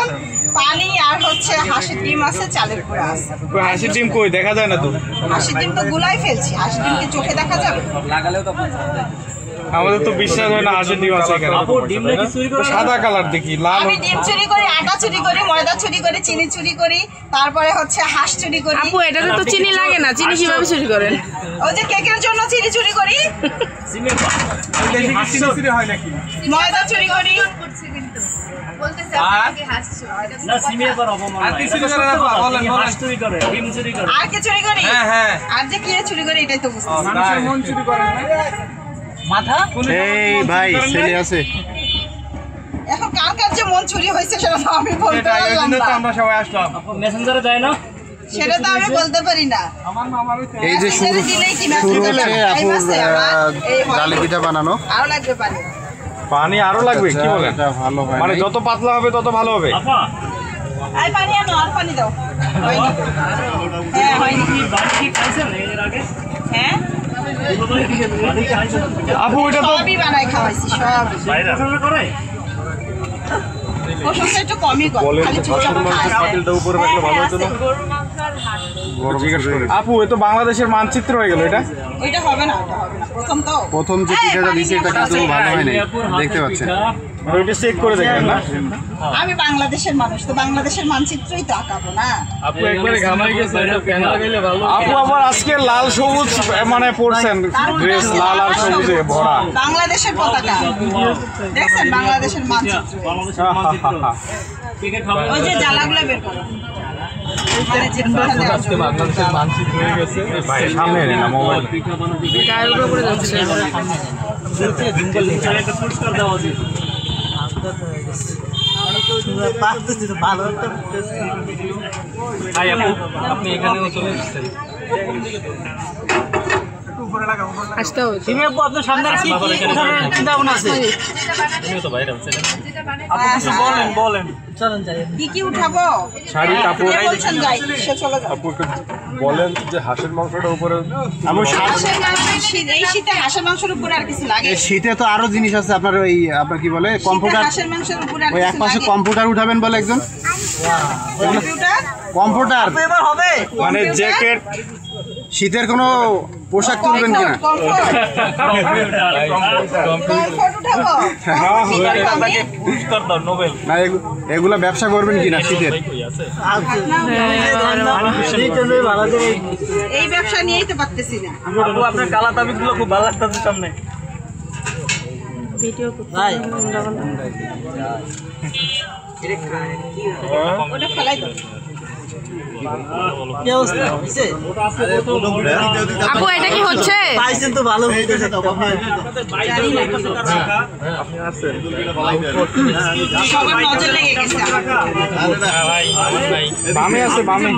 এখন পানি আর হচ্ছে হাঁসের ডিম আছে, চালের গুঁড়া আছে। হাঁসের ডিম কই দেখা যায় না তো? হাঁসের ডিম তো গুলাই ফেলছি, হাঁসের ডিম কি চোখে দেখা যাবে? আমাদের তো বিশ্বাস হয় না হাঁসের ডিম আছে এখানে। সাদা কালার দেখি, লাল। আমি ডিম চুরি করি, আটা চুরি করি, ময়দা চুরি করি, চিনি চুরি করি, তারপরে হচ্ছে হাঁস চুরি করি। আপু এটাতে তো চিনি লাগে না, চিনি কিভাবে চুরি করেন? ওই যে কেকের জন্য চিনি চুরি করি, ময়দা চুরি করি। আর কি চুরি করি? আর যে কি চুরি করি এটাই তো বুঝতেছি। মাথা এই ভাই ছেলে আছে। এখন কার কার যে মন চুরি হয়েছে সেটা তো আমি বলতে পারলাম না। আমরা সবাই আসলাম। মেসেঞ্জারে যায় না, সেটা তো আমি বলতে পারি না। এই যে শুরু হচ্ছে আপুর জালি পিঠা বানানো। আরো লাগবে পানি। পানি আরো লাগবে? কি বলেন? এটা ভালো হয় মানে যত পাতলা হবে তত ভালো হবে। এই পানি আনো, আর পানি দাও। হয়নি? হ্যাঁ হয়নি। হ্যাঁ আপু এটা তো সবই বানাই খাওয়াইছি, সব। প্রশংসা একটু কমই কর, খালি চুপচাপ খায়। পাতিলটা উপরে রাখলে ভালো হতো না? আপু এ তো বাংলাদেশের মানচিত্র হয়ে গেল। এটা এটা হবে না, এটা হবে না। প্রথম তো প্রথম যে পিঠাটা দিছে এটা কিন্তু ভালো হয় নাই, দেখতে পাচ্ছেন। ওইটা চেক করে দেখেন না? আমি বাংলাদেশের মানুষ, তো বাংলাদেশের মানচিত্রই তো আঁকাবো না। আপু একবারে ঘামাই গেছে। আপু আবার আজকে লাল সবুজ মানে পরছেন ড্রেস, লাল আর সবুজে ভরা। বাংলাদেশের পতাকা দেখছেন, বাংলাদেশের মানচিত্র। ওই যে জ্বালাগুলো বের করো। বাংলাদেশের মানচিত্র হয়ে গেছে। ভাই সামনে নেন না মোবাইল। গায়ের উপরে যাচ্ছে। পুরস্কার দেওয়া উচিত। আপনি এখানেও চলে এসেছেন। আসতে হবে। আপনার সামনে চিন্তা ভাবনা আছে? বলেন চলেন যাই। কি কি উঠাবো? শাড়ি, কাপড়। বলছেন যাই, সে চলে যাও। আপু বলেন যে হাঁসের মাংসটার উপরে হাঁসের মাংস, এই শীতে হাঁসের মাংসের উপরে আর কিছু লাগে? শীতে তো আরো জিনিস আছে আপনার, ওই আপনার কি বলে কম্পিউটার। হাঁসের মাংসের উপরে আর ওই এক কিছু পাশে লাগে? কম্পিউটার উঠাবেন বলে একজন। কম্পিউটার? কম্পিউটার এবার হবে মানে জ্যাকেট। শীতের কোনো পোশাক তুলবেন কিনা? না এগুলা ব্যবসা করবেন কিনা শীতের? এই ব্যবসা নিয়েই তো পারতেছি না। আপনার কালা তাবিজ গুলো খুব ভালো লাগতেছে সামনে। ভিডিও করতে ওটা ফেলাই দাও। আপু এটা কি হচ্ছে? তো ভালো হইতেছে তো সবার নজর লেগে গেছে। বামে আছে, বামে।